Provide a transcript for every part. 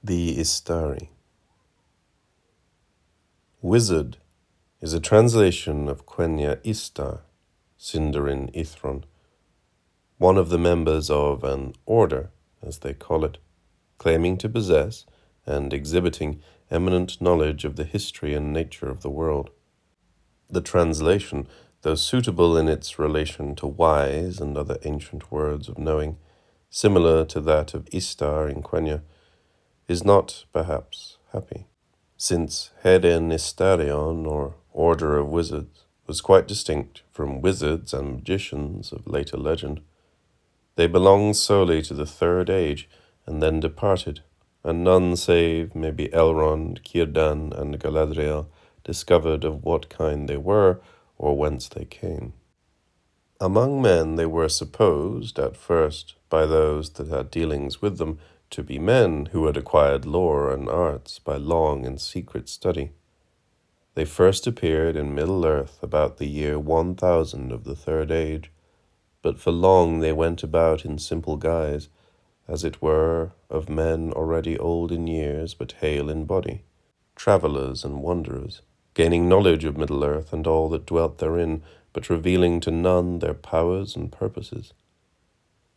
The Istari. Wizard is a translation of Quenya Istar, Sindarin Ithron, one of the members of an order, as they call it, claiming to possess and exhibiting eminent knowledge of the history and nature of the world. The translation, though suitable in its relation to wise and other ancient words of knowing, similar to that of Istar in Quenya, is not, perhaps, happy, since Heden Istarion, or Order of Wizards, was quite distinct from wizards and magicians of later legend. They belonged solely to the Third Age, and then departed, and none save maybe Elrond, Círdan, and Galadriel discovered of what kind they were, or whence they came. Among men they were supposed, at first, by those that had dealings with them, to be men who had acquired lore and arts by long and secret study. They first appeared in Middle-earth about the year 1000 of the Third Age, but for long they went about in simple guise, as it were, of men already old in years but hale in body, travellers and wanderers, gaining knowledge of Middle-earth and all that dwelt therein, but revealing to none their powers and purposes.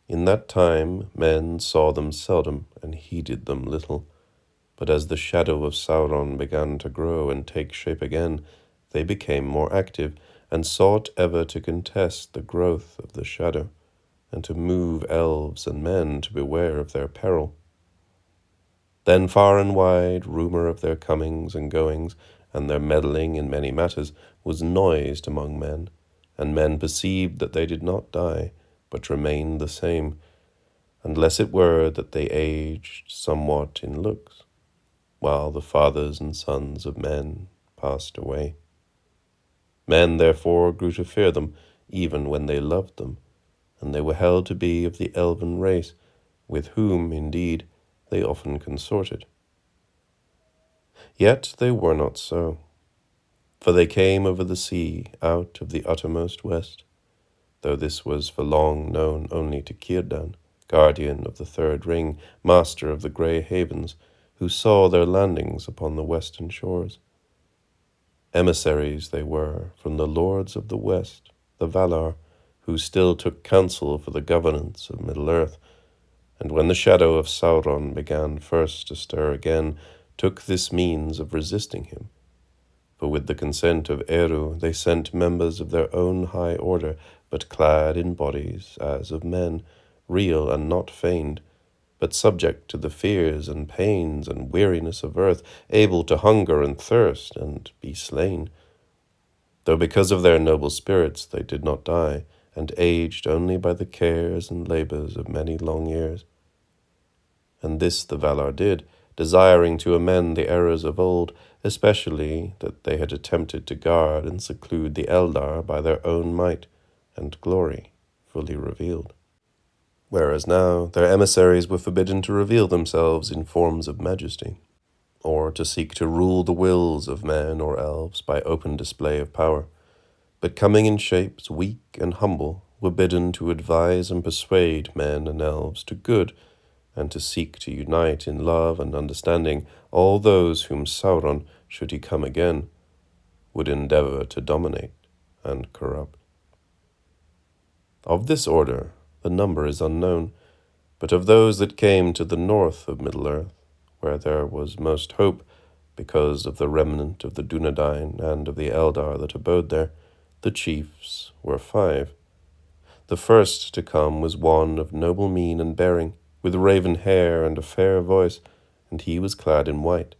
In that time men saw them seldom and heeded them little, but as the shadow of Sauron began to grow and take shape again, they became more active, and sought ever to contest the growth of the shadow, and to move elves and men to beware of their peril. Then far and wide rumour of their comings and goings, and their meddling in many matters, was noised among men, and men perceived that they did not die, but remained the same, unless it were that they aged somewhat in looks, while the fathers and sons of men passed away. Men therefore grew to fear them, even when they loved them, and they were held to be of the elven race, with whom, indeed, they often consorted. Yet they were not so, for they came over the sea out of the uttermost west, though this was for long known only to Círdan, guardian of the Third Ring, master of the Grey Havens, who saw their landings upon the western shores. Emissaries they were from the lords of the west, the Valar, who still took counsel for the governance of Middle-earth, and when the shadow of Sauron began first to stir again, took this means of resisting him. For with the consent of Eru they sent members of their own high order, but clad in bodies as of men, real and not feigned, but subject to the fears and pains and weariness of earth, able to hunger and thirst and be slain. Though because of their noble spirits they did not die, and aged only by the cares and labours of many long years. And this the Valar did, desiring to amend the errors of old, especially that they had attempted to guard and seclude the Eldar by their own might and glory fully revealed. Whereas now their emissaries were forbidden to reveal themselves in forms of majesty, or to seek to rule the wills of men or elves by open display of power, but coming in shapes weak and humble, were bidden to advise and persuade men and elves to good, and to seek to unite in love and understanding all those whom Sauron, should he come again, would endeavour to dominate and corrupt. Of this order the number is unknown, but of those that came to the north of Middle-earth, where there was most hope, because of the remnant of the Dunedain and of the Eldar that abode there, the chiefs were 5. The first to come was one of noble mien and bearing, with raven hair and a fair voice, and he was clad in white.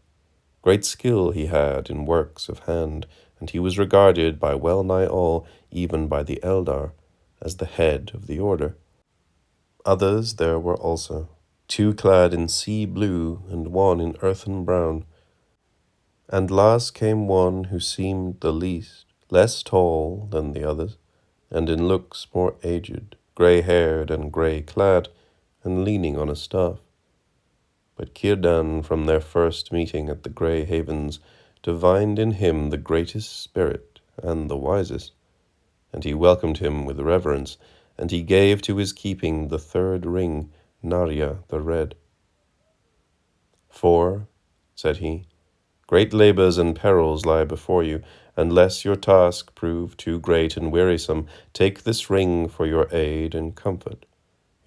Great skill he had in works of hand, and he was regarded by well-nigh all, even by the Eldar, as the head of the order. Others there were also, 2 clad in sea blue and 1 in earthen brown. And last came one who seemed the least, less tall than the others, and in looks more aged, grey-haired and grey-clad, and leaning on a staff. But Círdan, from their first meeting at the Grey Havens, divined in him the greatest spirit and the wisest, and he welcomed him with reverence, and he gave to his keeping the third ring, Narya the Red. For, said he, great labours and perils lie before you, and lest your task prove too great and wearisome, take this ring for your aid and comfort.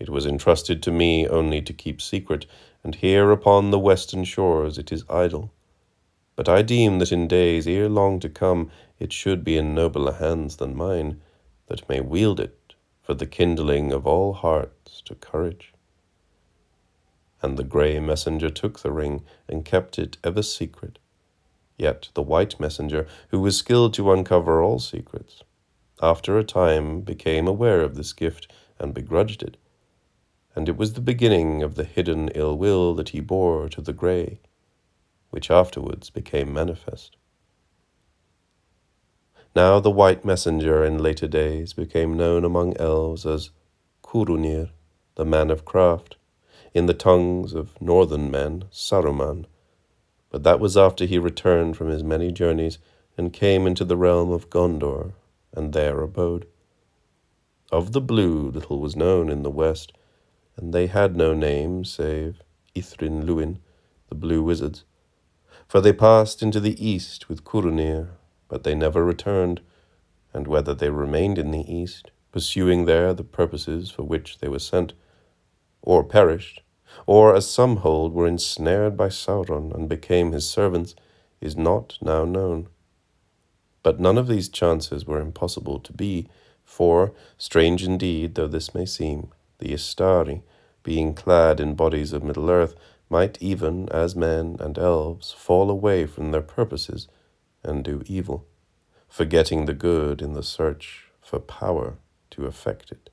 It was entrusted to me only to keep secret, and here upon the western shores it is idle. But I deem that in days ere long to come it should be in nobler hands than mine, that may wield it for the kindling of all hearts to courage. And the grey messenger took the ring and kept it ever secret. Yet the white messenger, who was skilled to uncover all secrets, after a time became aware of this gift and begrudged it, and it was the beginning of the hidden ill will that he bore to the grey, which afterwards became manifest. Now the white messenger in later days became known among elves as Curunir, the man of craft, in the tongues of northern men, Saruman, but that was after he returned from his many journeys and came into the realm of Gondor, and there abode. Of the blue little was known in the west, and they had no name save Ithrin Luin, the blue wizards. For they passed into the east with Curunir, but they never returned, and whether they remained in the east, pursuing there the purposes for which they were sent, or perished, or, as some hold, were ensnared by Sauron and became his servants, is not now known. But none of these chances were impossible to be, for, strange indeed though this may seem, the Istari, being clad in bodies of Middle-earth, might even, as men and elves, fall away from their purposes and do evil, forgetting the good in the search for power to effect it.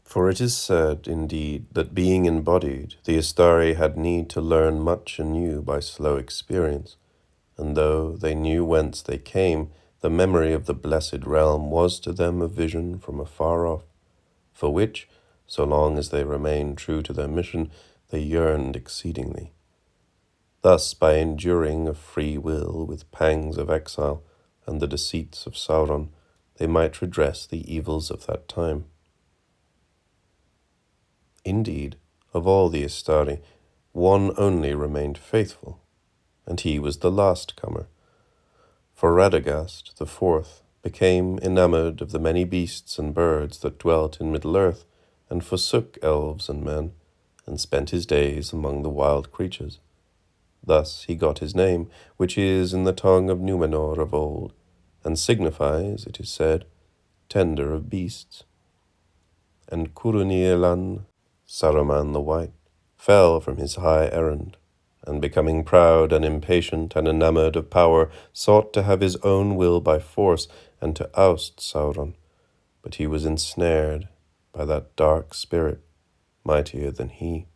For it is said, indeed, that being embodied, the Istari had need to learn much anew by slow experience, and though they knew whence they came, the memory of the blessed realm was to them a vision from afar off, for which, so long as they remained true to their mission, they yearned exceedingly. Thus, by enduring of free will with pangs of exile and the deceits of Sauron, they might redress the evils of that time. Indeed, of all the Istari, one only remained faithful, and he was the last comer. For Radagast, the fourth, became enamoured of the many beasts and birds that dwelt in Middle-earth, and forsook elves and men, and spent his days among the wild creatures. Thus he got his name, which is in the tongue of Númenor of old, and signifies, it is said, tender of beasts. And Curunirlan, Saruman the White, fell from his high errand, and becoming proud and impatient and enamoured of power, sought to have his own will by force and to oust Sauron, but he was ensnared by that dark spirit, mightier than he.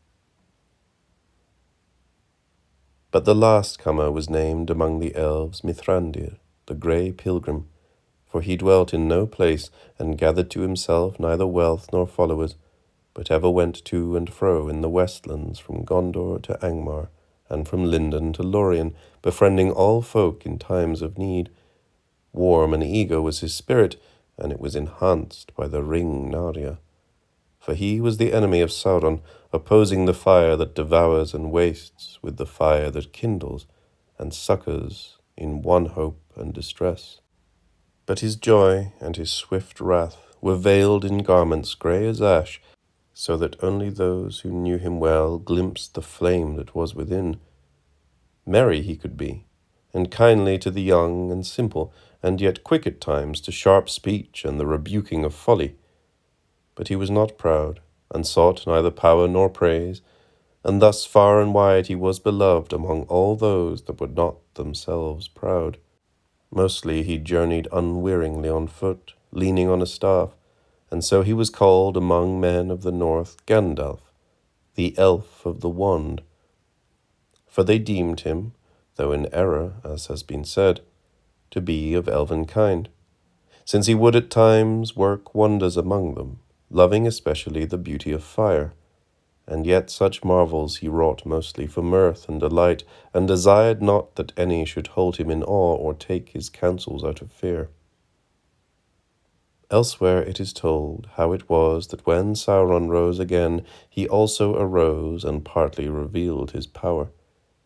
But the last comer was named among the elves Mithrandir, the grey pilgrim, for he dwelt in no place and gathered to himself neither wealth nor followers, but ever went to and fro in the westlands from Gondor to Angmar, and from Lindon to Lorien, befriending all folk in times of need. Warm and eager was his spirit, and it was enhanced by the ring Narya. For he was the enemy of Sauron, opposing the fire that devours and wastes with the fire that kindles and succours in one hope and distress. But his joy and his swift wrath were veiled in garments grey as ash, so that only those who knew him well glimpsed the flame that was within. Merry he could be, and kindly to the young and simple, and yet quick at times to sharp speech and the rebuking of folly. But he was not proud, and sought neither power nor praise, and thus far and wide he was beloved among all those that were not themselves proud. Mostly he journeyed unwearingly on foot, leaning on a staff, and so he was called among men of the north Gandalf, the elf of the wand. For they deemed him, though in error, as has been said, to be of elven kind, since he would at times work wonders among them, loving especially the beauty of fire, and yet such marvels he wrought mostly for mirth and delight, and desired not that any should hold him in awe or take his counsels out of fear. Elsewhere it is told how it was that when Sauron rose again, he also arose and partly revealed his power,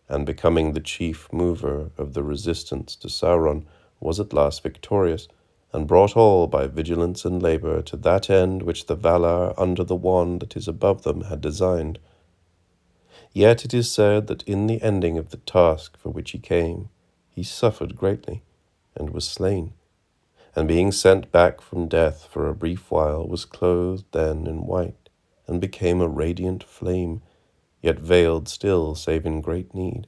and becoming the chief mover of the resistance to Sauron, was at last victorious, and brought all by vigilance and labour to that end which the Valar under the wand that is above them had designed. Yet it is said that in the ending of the task for which he came, he suffered greatly, and was slain, and being sent back from death for a brief while, was clothed then in white, and became a radiant flame, yet veiled still save in great need.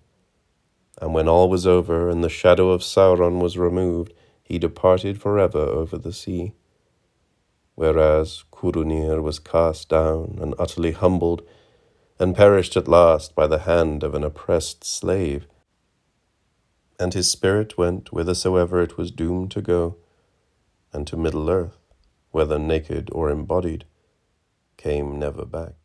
And when all was over, and the shadow of Sauron was removed, he departed forever over the sea. Whereas Curunir was cast down and utterly humbled, and perished at last by the hand of an oppressed slave, and his spirit went whithersoever it was doomed to go, and to Middle-earth, whether naked or embodied, came never back.